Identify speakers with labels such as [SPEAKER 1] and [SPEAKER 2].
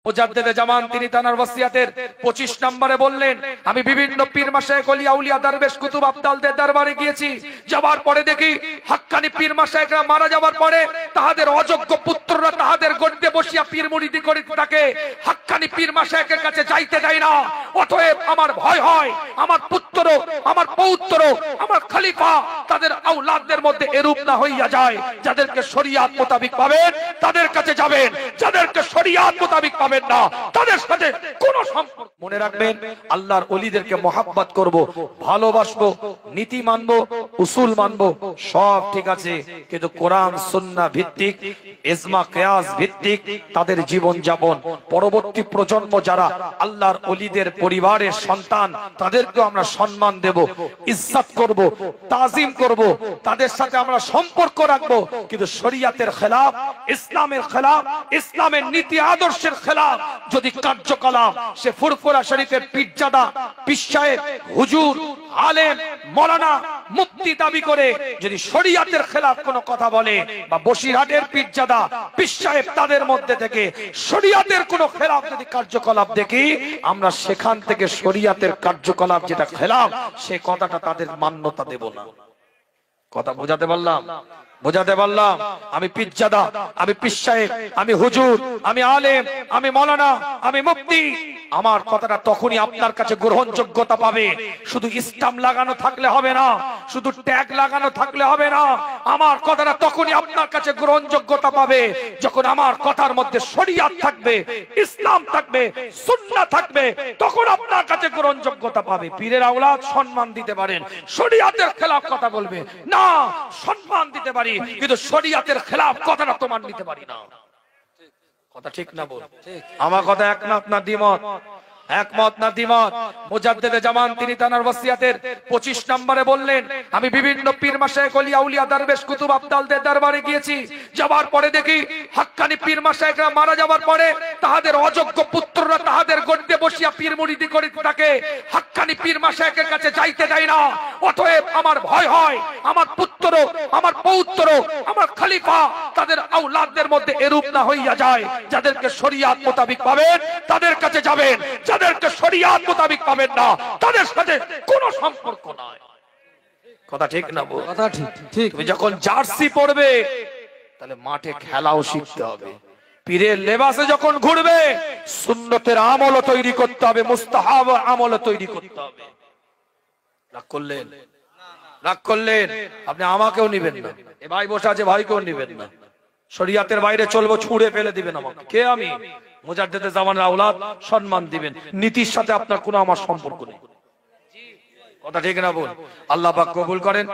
[SPEAKER 1] মুজাদ্দিদে জামান তিনি তানার ওসিয়াতের 25 নম্বরে বললেন, আমি বিভিন্ন পীর মাশায়েখ ওলিয়া আউলিয়া দরবেশ কুতুব আবদালদের দরবারে গিয়েছি, যাবার পরে দেখি হাক্কানি পীর মাশায়েখরা মারা যাবার পরে তাদের অযোগ্য পুত্ররা তাদের গড়িতে বসিয়া পীর মুরিদি করে থাকে, হাক্কানি পীর মাশায়েখের কাছে যাইতে দেয় না। অতএব আমার ভয় হয় আমার পুত্র, আমার পৌত্র, আমার খলিফা তাদের আওলাদদের মধ্যে এরূপ না হইয়া যায়। যাদেরকে শরীয়ত মোতাবেক পাবেন তাদের কাছে যাবেন, যাদেরকে শরীয়ত মোতাবেক পাবেন না তাদের সাথে কোনো সম্পর্ক। মনে রাখবেন, আল্লাহর ওলিদেরকে মহব্বত করব, ভালোবাসবো, নীতি মানবো, উসুল মানবো, সব ঠিক আছে, কিন্তু কোরআন সুন্নাহ ভিত্তিক, ইজমা কিয়াস ভিত্তিক তাদের জীবন যাপন, পরবর্তী প্রজন্ম যারা আল্লাহর ওলিদের পরিবারের সন্তান তাদেরকে আমরা সম্মান দেব, ইজ্জত করব, তাজিম করব, তাদের সাথে আমরা সম্পর্ক রাখবো। কিন্তু শরীয়তের খেলাফ, ইসলামের খেলাফ, ইসলামের নীতি আদর্শের খেলাফ যদি কার্যকলাপ সে ফুরফুরা শরীফের পীরজাদা, পীর সাহেব, হুজুর, আলেম, মাওলানা, মুফতি দাবি করে যদি শরীয়তের খেলাফ কোনো কথা বলে, বা বসিরহাটের পীরজাদা, পীর সাহেব তাদের মধ্যে থেকে শরীয়তের কোনো খেলাফ যদি কার্যকলাপ দেখি, আমরা সেখান থেকে শরীয়তের কার্যকলাপ যেটা খেলাফ সে কথাটা তাদের মান্যতা দেব না। কথা বোঝাতে পারলাম? বোঝাতে পারলাম? আমি পীরজাদা, আমি পীর সাহেব, আমি হুজুর, আমি আলেম, আমি মাওলানা, আমি মুফতি, আমার কথাটা তখনই আপনার কাছে গ্রহণযোগ্যতা পাবে। শুধু ইসলাম লাগানো থাকলে হবে না, শুধু ট্যাগ লাগানো থাকলে হবে না। আমার কথাটা তখনই আপনার কাছে গ্রহণযোগ্যতা পাবে যখন আমার কথার মধ্যে শরীয়ত থাকবে, ইসলাম থাকবে, সুন্নাহ থাকবে, তখন আপনার কাছে গ্রহণযোগ্যতা পাবে। পীরের আওলাদ সম্মান দিতে পারেন, শরীয়তের খেলাফ কথা বলবে না, সম্মান দিতে পারি, কিন্তু শরীয়তের খেলাফ কথাটা তোমার নিতে পারি না। কথা ঠিক না বল? আমার কথা একমত না দ্বিমত? একমত না দ্বিমত? মুজাদ্দিদে জামান তিনি তানার ওসিয়াতের 25 নম্বরে বললেন, আমি বিভিন্ন পীর মাশায়েখ ওলিয়া আউলিয়া দরবেশ কুতুব আবদালদের দরবারে গিয়েছি, যাবার পরে দেখি হাক্কানি পীর মাশায়েখরা মারা যাবার পরে তাদের অযোগ্য পুত্ররা তাদের গড়িতে বসিয়া পীর মুরিদি করে থাকে, হাক্কানি পীর মাশায়েখের কাছে যাইতে দেয় না। অতএব আমার ভয় হয় আমার পুত্র, আমার পৌত্র, আমার খলিফা তাদের আওলাদদের মধ্যে এরূপ না হইয়া যায়। যাদেরকে শরীয়ত মোতাবেক পাবেন তাদের কাছে যাবেন, যাদেরকে শরীয়ত মোতাবেক পাবেন না তাদের সাথে কোনো সম্পর্ক নাই। কথা ঠিক না বল? কথা ঠিক। ঠিক। তুমি যখন জার্সি পরবে তাহলে মাঠে খেলাও শিখতে হবে। পীরের লেবাসে যখন ঘুরবে সুন্নতের আমলও তৈরি করতে হবে, মুস্তাহাব আমলও তৈরি করতে হবে। রাগ করলেন? রাগ করলেন? আপনি আমাকেও নিবেন না, এ ভাই বসে আছে ভাইকেও নিবেন না। শরীয়তের বাইরে চলবো ছুঁড়ে ফেলে দিবেন আমাকে। কে আমি? মুজাদ্দিদে জামানের আওলাদ, সম্মান দিবেন। নীতির সাথে আপনার কোনো আমার সম্পর্ক নেই। কথা ঠিক না বল? আল্লাহ পাক কবুল করেন।